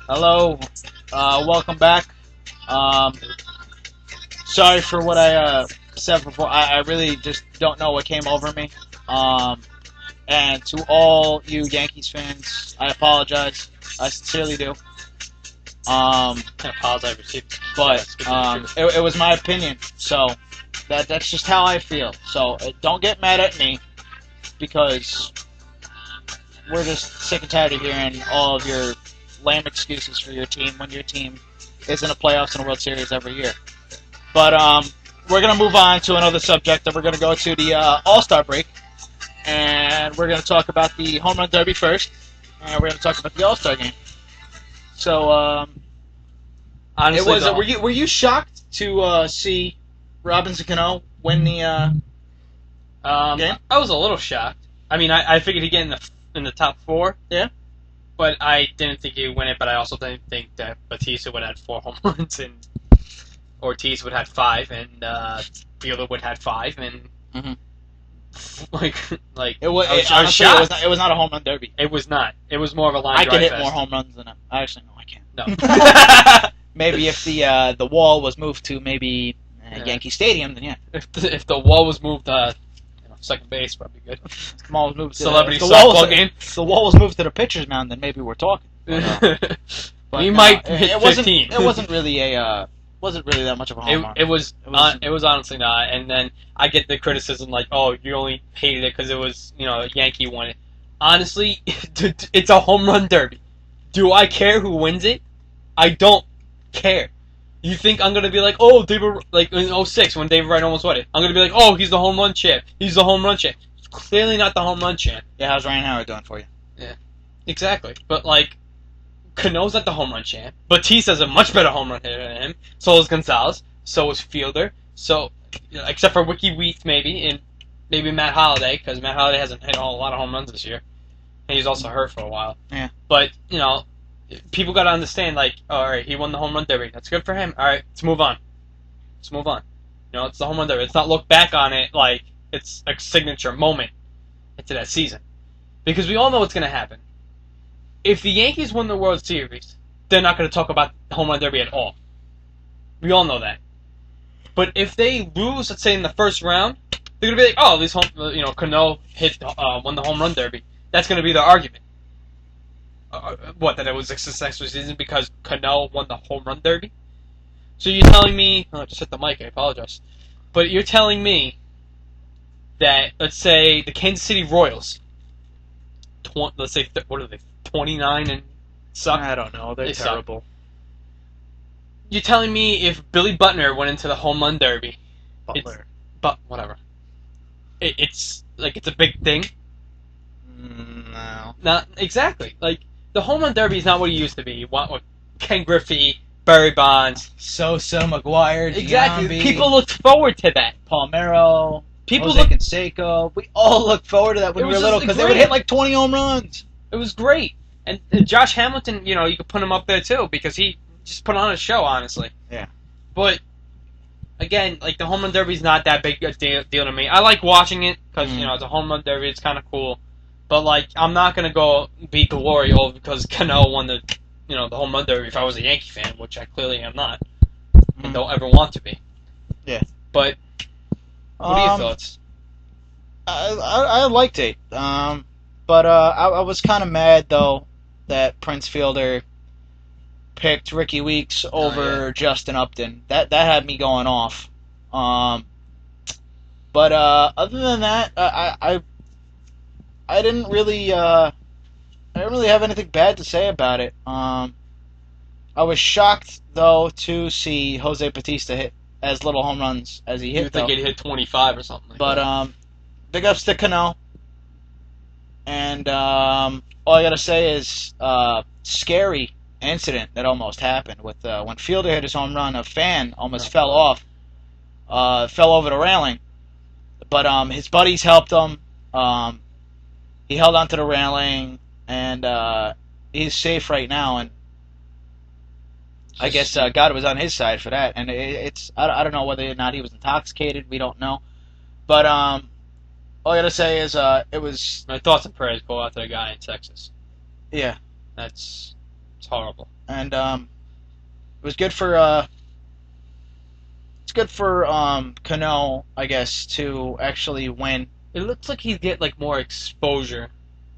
Hello, welcome back. Um, Sorry for what I said before. I really just don't know what came over me. Um, and to all you Yankees fans, I apologize. I sincerely do. I apologize for But it was my opinion, so that's just how I feel. So don't get mad at me because we're just sick and tired of hearing all of your lame excuses for your team when your team is in the playoffs and a World Series every year. But we're gonna move on to another subject, and we're gonna go to the All-Star break, and we're gonna talk about the Home Run Derby first, and we're gonna talk about the All-Star game. So honestly, it was. Were you shocked to see Robinson Cano win the game? I was a little shocked. I mean, I figured he'd get in the top four. Yeah. But I didn't think he'd win it. But I also didn't think that Batista would have 4 home runs and Ortiz would have 5 and Fielder would have 5 and Mhm. like It was. I was Honestly, shocked. it was not a home run derby. It was not. It was more of a line I drive could hit fest. more home runs than him. Actually, no, I can't. No. Maybe if the wall was moved to maybe Yeah. Yankee Stadium, then yeah. If the wall was moved, second base probably good. If the wall was moved to Celebrity if the wall softball was- game. If the wall was moved to the pitcher's mound, then maybe we're talking. But We no, might it, hit it wasn't. 15. It wasn't really a. Wasn't really that much of a home run. It was was- it was honestly not. And then I get the criticism like, oh, you only hated it because it was Yankee won it. Honestly, it's a home run derby. Do I care who wins it? I don't care. You think I'm gonna be like, oh, David, like in '06 when David Wright almost won it? I'm gonna be like, oh, he's the home run champ. He's the home run champ. It's clearly not the home run champ. Yeah, how's Ryan Howard doing for you? Exactly. But like, Cano's not the home run champ. Batista's a much better home run hitter than him. So is Gonzalez. So is Fielder. So, except for Wiki Wheat maybe, and maybe Matt Holliday, because Matt Holliday hasn't hit a lot of home runs this year, and he's also hurt for a while. Yeah. But people got to understand, like, all right, he won the home run derby. That's good for him. All right, let's move on. Let's move on. It's the home run derby. Let's not look back on it like it's a signature moment into that season, because we all know what's going to happen. If the Yankees win the World Series, they're not going to talk about the home run derby at all. We all know that. But if they lose, let's say in the first round, they're going to be like, "Oh, Cano won the home run derby." That's going to be their argument. That it was a successful season because Cano won the home run derby? So you're telling me? Oh, I just hit the mic. I apologize. But you're telling me that, let's say, the Kansas City Royals, let's say, what are they, 29 and suck? I don't know. They're They suck. terrible. You're telling me if Billy Butner went into the home run derby, Butler. but whatever, it's like it's a big thing? No. Not exactly. Like, the home run derby is not what it used to be. You want Ken Griffey, Barry Bonds. Sosa, McGuire, Exactly. Giambi, People looked forward to that. Palmeiro, People Jose looked. Canseco. We all looked forward to that when It we were was little just because they would great. hit like 20 home runs. It was great. And Josh Hamilton, you could put him up there too because he just put on a show, honestly. Yeah. But again, like the home run derby is not that big a deal to me. I like watching it because it's a home run derby. It's kind of cool. But like, I'm not gonna go be glory over because Cano won the home run derby if I was a Yankee fan, which I clearly am not, and don't ever want to be. Yeah. But what are your thoughts? I liked it. But I was kind of mad though that Prince Fielder picked Ricky Weeks over Justin Upton. That had me going off. But other than that, I didn't really have anything bad to say about it. I was shocked though to see Jose Batista hit as little home runs as he hit. You think though. he'd hit 25 or something? Like But that. big ups to Cano. And all I gotta say is scary incident that almost happened with when Fielder hit his home run. A fan almost fell over the railing, but his buddies helped him. He held onto the railing, and he's safe right now. And I guess God was on his side for that. And it's I don't know whether or not he was intoxicated. We don't know, but all I gotta say is it was My thoughts and prayers go out to the guy in Texas. yeah. That's It's horrible. And it was good for Cano, I guess, to actually win. It looks like he'd get like more exposure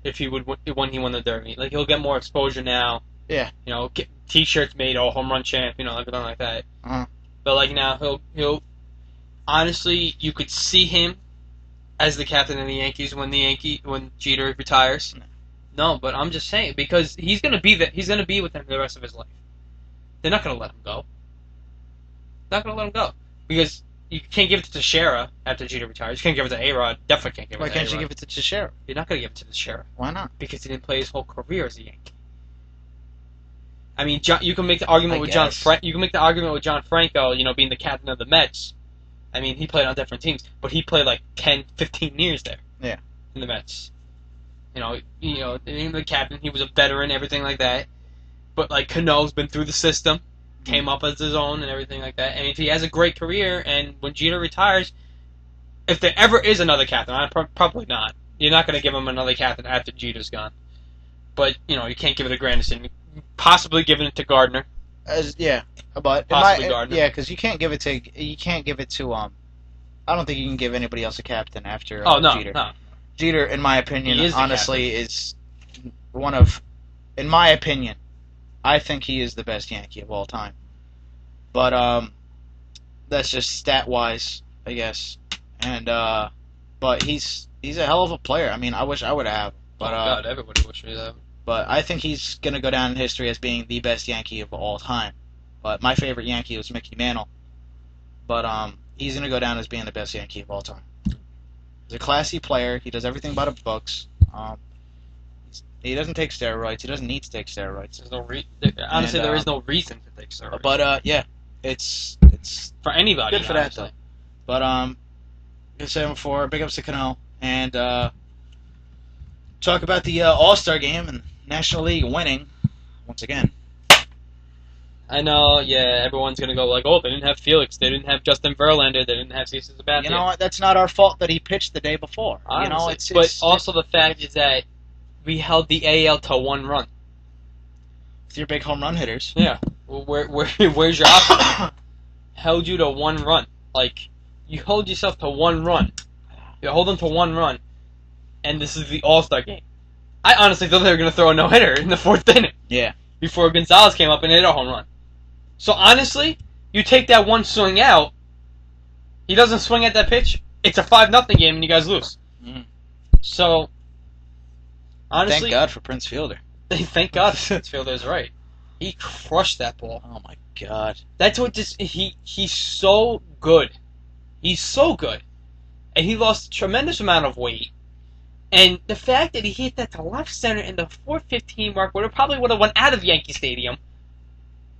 if he would when he won the Derby. Like he'll get more exposure now. Yeah. You know, get T-shirts made, home run champ. You know, everything like that. Uh-huh. But like now, he'll honestly, you could see him as the captain of the Yankees when Jeter retires. No, but I'm just saying because he's gonna be with them the rest of his life. They're not gonna let him go. Not gonna let him go because you can't give it to Teixeira after Jeter retires. You can't give it to A-Rod. Definitely can't give it Why to can't A-Rod. you give it to Teixeira? You're not gonna give it to Teixeira Why not? because he didn't play his whole career as a Yankee. I mean, you can make the argument with John. You can make the argument with John Franco. You know, being the captain of the Mets. I mean, he played on different teams, but he played like 10, 15 years there. Yeah. In the Mets. You know, the captain. He was a veteran, everything like that. But like Cano's been through the system, came up as his own, and everything like that. And if he has a great career, and when Jeter retires, if there ever is another captain, probably not. You're not going to give him another captain after Jeter's gone. But you know, you can't give it to Granderson. Possibly giving it to Gardner. But Possibly Gardner. Yeah, because you can't give it to I don't think you can give anybody else a captain after Jeter. No. Jeter, in my opinion, He is the honestly, is one of, in my opinion, I think he is the best Yankee of all time. But that's just stat wise, I guess. And but he's a hell of a player. I mean, I wish I would have. But God, everybody wishes that. But I think he's gonna go down in history as being the best Yankee of all time. But my favorite Yankee was Mickey Mantle. But he's gonna go down as being the best Yankee of all time. He's a classy player. He does everything by the books. He doesn't take steroids. He doesn't need to take steroids. There's no honestly, there is no reason to take steroids. But yeah, it's for anybody. good for that though. But like I said before, big ups to Cano and talk about the All-Star game and National League winning once again. I know, yeah, everyone's gonna go like, oh, they didn't have Felix, they didn't have Justin Verlander, they didn't have Cesar Sabathia. You know what? That's not our fault that he pitched the day before. Honestly, you know, it's but also the fact is that we held the AL to 1 run. with your big home run hitters. Yeah, where's your option? Held you to 1 run. Like, you hold yourself to 1 run. You hold them to 1 run, and this is the All-Star game. I honestly thought they were gonna throw a no-hitter in the 4th inning. Yeah. Before Gonzalez came up and hit a home run. So honestly, you take that 1 swing out, he doesn't swing at that pitch, it's a 5-0 game and you guys lose. Mm. So, honestly... Thank God for Prince Fielder. Thank God Prince Fielder's right. He crushed that ball. Oh my God. That's what just... He's so good. He's so good. And he lost a tremendous amount of weight. And the fact that he hit that to left center in the 4:15 mark, would have probably would have went out of Yankee Stadium,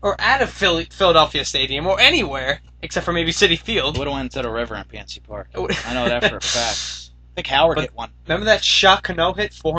or out of Philadelphia Stadium, or anywhere except for maybe Citi Field. Would have went to the river in PNC Park. I know that for a fact. I think Howard hit one. Remember that shot Cano hit 400